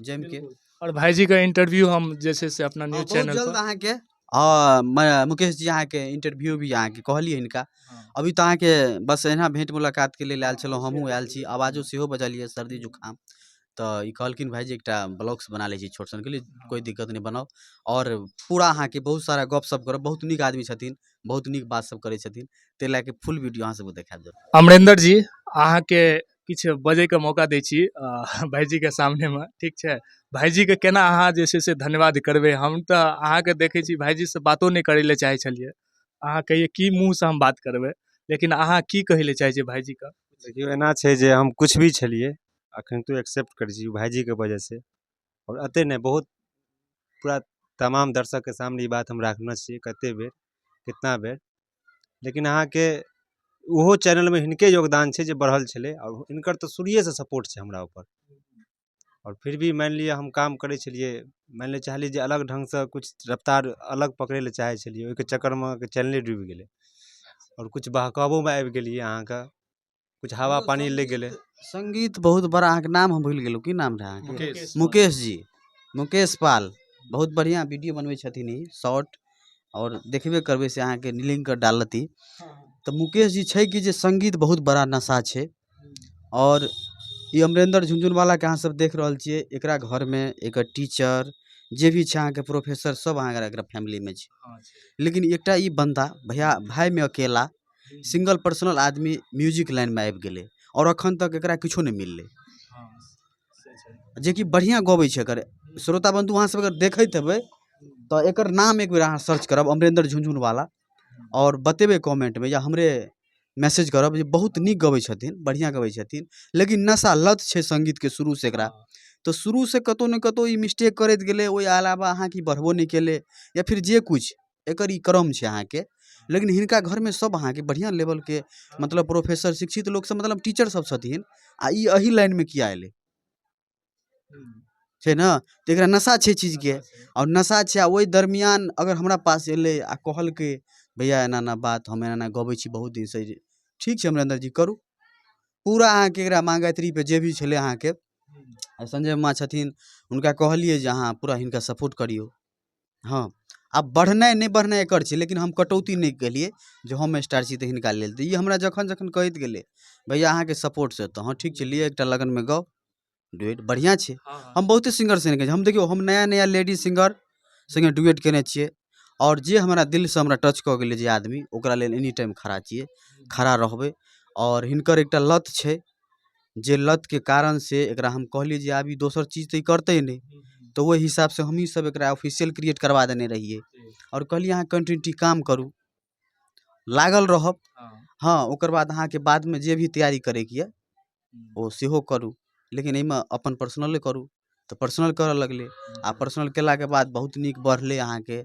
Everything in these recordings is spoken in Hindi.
जम के। और भाईजी का इंटरव्यू हम जैसे से अपना न्यूज बहुत चैनल जल्द पर अहाँ के मुकेश जी अहाँ के इंटरव्यू भी अहाँ के कहलिए हिनका अभी तो अहाँ के बस एना भेंट मुलाकात के लिए आयल छलहुँ, हमहूँ आयल छी, आवाजो सेहो बजलिए सर्दी जुकाम, तो ई कहलखिन भाईजी एकटा ब्लॉग्स बना लै छी छोट सन, कहलिए कोई दिक्कत नहीं बनाओ, और पूरा अहाँ के बहुत सारा गपशप करब, बहुत नीक आदमी छथिन, बहुत नीक बात सब करै छथिन, ताहि लए के फुल वीडियो अहाँ सबके देखाएब जरूर। अमरेंद्र जी अहाँ के किछु बजै के मौका दै छी भाईजी के सामने में, ठीक छै? भाईजी के केना अहाँ जे छै से धन्यवाद करबै? हम तऽ अहाँ के देखै छी भाईजी से बातो नहीं करै ले चाहै छलिए, अहाँ कहिए की मुँह से हम बात करबै, लेकिन अहाँ की कहै ले चाहै छियै भाईजी के? देखियो एना छै जे हम कुछ भी छलिए अखन तो एक्सेप्ट करै छी भाईजी के वजह से, और अते नहीं बहुत पूरा तमाम दर्शक के सामने ई बात हम राखने छी कते बेर कितना बेर, लेकिन अहाँ के ओहो चैनल में हिनके योगदान छै जे बढ़ल छलै, और इनकर तो शुरुए से सपोर्ट छै हमरा ऊपर, और फिर भी मान लिअ हम काम करै छलिए, मान लिअ चाहलिए जे अलग ढंग से कुछ रफ्तार अलग पकड़ै ले चाहै छलिए, ओहि के चक्कर में चैनले डूबि गेलै, और कुछ बहकावो में आबि गेलिए, अहाँ के कुछ हवा पानी लग गेलै। संगीत बहुत बड़ा, अहाँ के नाम हम भूल गेलहुँ, की नाम रहे अहाँ के? मुकेश जी, मुकेश पाल, बहुत बढ़िया वीडियो बनबै छथिन ई शॉर्ट, और देखबे करबै से अहाँ के लिंक कर डालती। तो मुकेश जी छै कि जे संगीत बहुत बड़ा नशा छै, और ई अमरेंद्र झुनझुनवाला के अहाँ सब देख रहल छियै, एकरा घर में एकर टीचर जे भी छै अहाँ के प्रोफेसर सब अहाँ एकरा फैमिली में छै, लेकिन एकटा ई बंदा भैया भाई में अकेला सिंगल पर्सनल आदमी म्यूजिक लाइन में आबि गेलै, और अखन तक एकरा किछो नहीं मिललै, जे कि बढ़िया गबै छै। एकर श्रोता बंधु अहाँ सब अगर देखैत हेबै तो एकर नाम एक बेर अहाँ सर्च करब अमरेंद्र झुनझुनवाला, और बतेबै कमेंट में या हमरे मैसेज करब जे बहुत नीक गबै छथिन, बढ़िया गबै छथिन, लेकिन नशा लत छै संगीत के शुरू से एकरा, तो शुरू से कतौ न कतौ ई मिस्टेक करैत गेलै, ओहि अलावा अहाँ की बढ़बो नहीं केले, या फिर जे कुछ एकर ई क्रम छै अहाँ के, लेकिन हिनका घर में सब अहाँ के बढ़िया लेवल के मतलब प्रोफेसर शिक्षित लोग सब मतलब टीचर सब छथिन, आ ई एही लाइन में किया एलै छै ना? तो एकरा नशा छै चीज के, और नशा छै, आ ओहि दरमियान अगर हमरा पास एलै आ कहलकै भैया एना एना बात, हम एना एना गबै छी बहुत दिन से, ठीक छै अमरेंद्र जी करू, पूरा अहाँ के एकरा माँ गायत्री पे जे भी छलै अहाँ के संजय माँ छथिन, हुनका कहलिए जे अहाँ पूरा हिनका सपोर्ट करियो। हाँ, आब बढ़नाइ नहीं बढ़नाइ एकर छै, लेकिन हम कटौती नहीं केलिए जे हम स्टार छी तऽ हिनका लेल, तऽ ई हमरा जखन जखन कहैत गेलै भैया अहाँ के सपोर्ट से, तो हाँ ठीक छै लिए एकटा लगन में गाओ डुएट, बढ़िया छै। हम बहुते सिंगर से नहीं, हम देखियो हम नया नया लेडी सिंगर संगे डुएट केने छियै, और जे हमरा दिल से हमरा टच कऽ गेलै जे आदमी, ओकरा लेल एनी टाइम खड़ा छियै, खड़ा रहबै। और हिनकर एकटा लत छै, जे लत के कारण से एकरा हम कहलिए जे आब ई दोसर चीज तो ई करते नहीं, तो ओहि हिसाब से हमही सब एकरा ऑफिशियल क्रिएट करवा देने रहिए, और कहलिए अहाँ कंटिन्यूटी काम करू, लागल रहब। हाँ, ओकर बाद अहाँ के बाद में जे भी तैयारी करे के ये ओ सेहो करू, लेकिन एहिमे अपन पर्सनले करू, तो पर्सनल करऽ लगलै, आ पर्सनल केला के बाद बहुत नीक बढ़लै अहाँ के,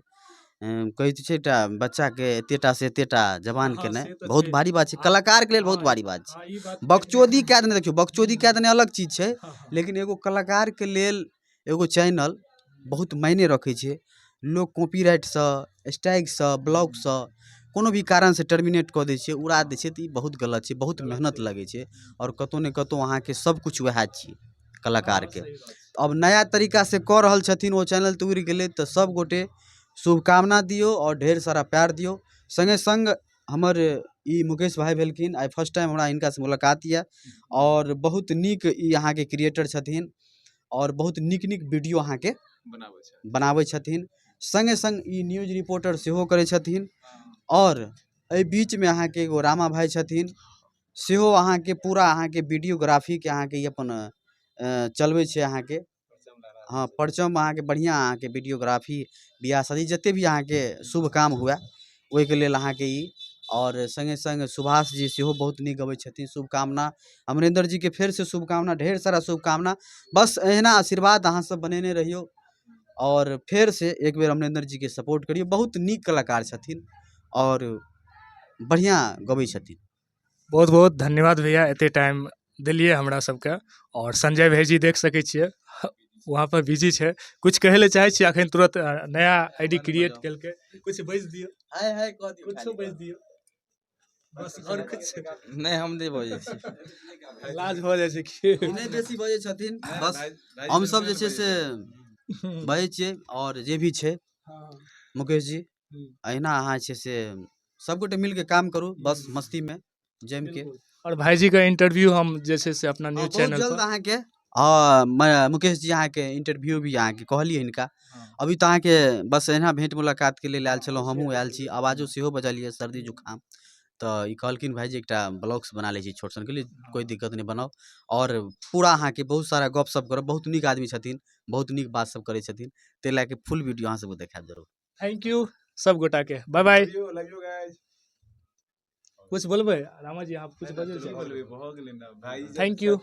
कहै छै एकटा बच्चा के एतेटा से एतेटा जवान के नहीं, बहुत भारी बात छै, कलाकार के लेल बहुत भारी बात छै। बकचोदी कए देने, देखियो बकचोदी कए देने अलग चीज छै, लेकिन एगो कलाकार के लेल एगो चैनल बहुत मायने रखै छै। लोग कॉपीराइट से, स्ट्राइक से, ब्लॉक से, कोनो भी कारण से टर्मिनेट कऽ दै छै, उड़ा दै छै, तऽ ई बहुत गलत छै, बहुत मेहनत लगै छै, और कतौ ने कतौ अहाँ के सब कुछ वएह छियै कलाकार के। अब नया तरीका से कऽ रहल छथिन, ओ चैनल तऽ उड़ि गेलै, तऽ सब गोटे शुभकामना दियो और ढेर सारा प्यार दियो। संगे संग हमर ई मुकेश भाई भेलखिन, आइ फर्स्ट टाइम हमरा हिनका से मुलाकात ये, और बहुत नीक ई अहाँ के क्रिएटर छथिन, और बहुत नीक नीक वीडियो अहाँ के बनाबै छथिन, संगे संग ई न्यूज रिपोर्टर सेहो करै छथिन, और एहि बीच में अहाँ के एगो रामा भाई छथिन, सेहो अहाँ के पूरा अहाँ के वीडियोग्राफी के अहाँ के ई अपन चलबै छै अहाँ के। हाँ, परचम अहाँ के बढ़िया अहाँ के वीडियोग्राफी, बियाह शादी जते भी अहाँ के शुभ काम हुए ओहि के लेल अहाँ के ई, और संगे संग सुभाष जी सेहो बहुत नीक गबै छथिन, शुभकामना। अमरेंद्र जी के फेर से शुभकामना, ढेर सारा शुभकामना, बस एहना आशीर्वाद अहाँ सब बनेने रहियो, और फेर से एक बेर अमरेंद्र जी के सपोर्ट करियो, बहुत नीक कलाकार छथिन और बढ़िया गबै छथिन। बहुत बहुत धन्यवाद भैया, एते टाइम दिलिए हमरा सबके। और संजय भाईजी देख सकै छियै वहाँ पर बिजी छै, कुछ कहे ले चाहे छियै? अखन तुरंत नया आईडी क्रिएट केलकै, कुछ बज दियो, हाय हाय कह दियो, कुछ बज दियो बस और कुछ नहीं हम नहीं बजै छी। लाज हो जाइ छै कि नहि बेसी बजै छथिन, बस हमसब जे छै से बजै छियै। और जे भी छै मुकेश जी, अहिना अहाँ छै से सब गोटे मिल के काम करू, बस मस्ती में जम के। और भाईजी का इंटरव्यू हम जे छै से अपना न्यूज बहुत चैनल जल्द पर अहाँके मुकेश जी अहाँके इंटरव्यू भी अहाँके कहलियै हिनका। अभी तऽ अहाँके बस एहिना भेंट मुलाकात के लेल आयल छलहुँ, हमहूँ आयल छी। आवाजो सेहो बजल यऽ, सर्दी जुकाम। तऽ ई कहलखिन भाईजी एकटा ब्लॉग्स बना लै छी छोट सन, कहलियै कोई दिक्कत नहीं, बनाओ। और पूरा अहाँके बहुत सारा गपशप करब, बहुत नीक आदमी छथिन, बहुत नीक बात सब करै छथिन। ताहि लए के फुल वीडियो अहाँ सबके देखायब जरूर। थैंक यू सब गोटा के, बाय बाय। कुछ बोलबै रामा जी, आप कुछ बजै छी? Thank you.